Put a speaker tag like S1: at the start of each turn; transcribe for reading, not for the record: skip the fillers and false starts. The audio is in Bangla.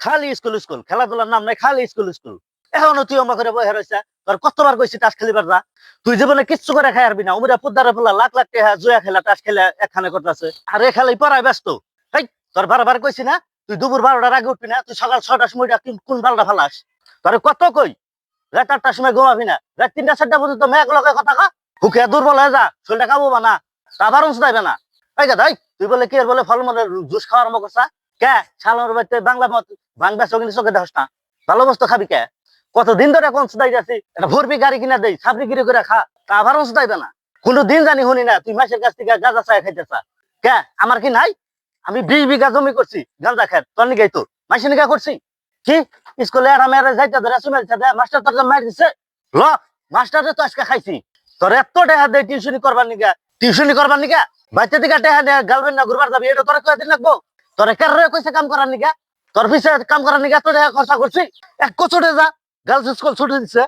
S1: খালি স্কুল স্কুল, খেলাধুলার নাম নাই, খালি স্কুল স্কুল। এখনো তুই অম্বা করে বহে রয়েছে। তোর কতবার কইছি টাস খেলিবার যা, তুই জীবনে কিচ্ছু করে খাই আরবি না। উমিরা পুদ্দারে ফুলা লাখ লাখ টাকা জুয়া খেলা টাস খেলে একখানে করতেছে, আর এ খেলাই পড়ায় ব্যস্ত। এই তোর বারবার কইছি না তুই দুপুর 12টার আগে উঠবি না, তুই সকাল 6টার সময় কোন বালটা ফালাস? তোর কত কই রাত 8টার সময় ঘুমাবি না, রাত 3টা 4টা পর্যন্ত মেঘ লগে কথা কা, হুকে দুর্বল হয়ে যা, শরীরটা কাবু বানা, আবার উঁচদাইবে না। এই গা ভাই তুই বলে কি আর বলে ফলমূলের জুস খাওয়ার আরম্ভ করছা কে? শালার বাড়িতে বাংলা মত বাংলা চোখে চোখে দেখস না, ভালো বস্তু খাবি কে? কতদিন ধরে এখন সুদাই যাচ্ছি, এটা ভরবি গাড়ি কিনা দেই, সাবরি গিরি করে খা, তা আবার সুদাইবে না। কোনদিন জানি শুনি না তুই মাসের কাছ থেকে গাঁজা চায় খাইতেছা কে? আমার কি নাই? আমি 20 বিঘা জমি করছি গাঁজা খেত, তোর নিগাই তো মাসে নিগা করছি কি? স্কুলে এরা মেয়েরা যাইতে ধরে সুমেল সাথে মাস্টার তোর মার দিছে ল, মাস্টারে তো আজকে খাইছি। তোর এত টাকা দেয় টিউশনি করবার নিগা, টিউশনি করবার নিগা বাচ্চা দিকে টাকা দেয় গার্লফ্রেন্ড না ঘুরবার যাবি, এটা তোরা কয়দিন লাগবো? তোর কারে কইছে কাম করার নিগা? তোর পিছে কাম করার নিগা এত টাকা খরচা করছি? এক কোচড়ে যা, গার্লস স্কুল ছুটি দিচ্ছে।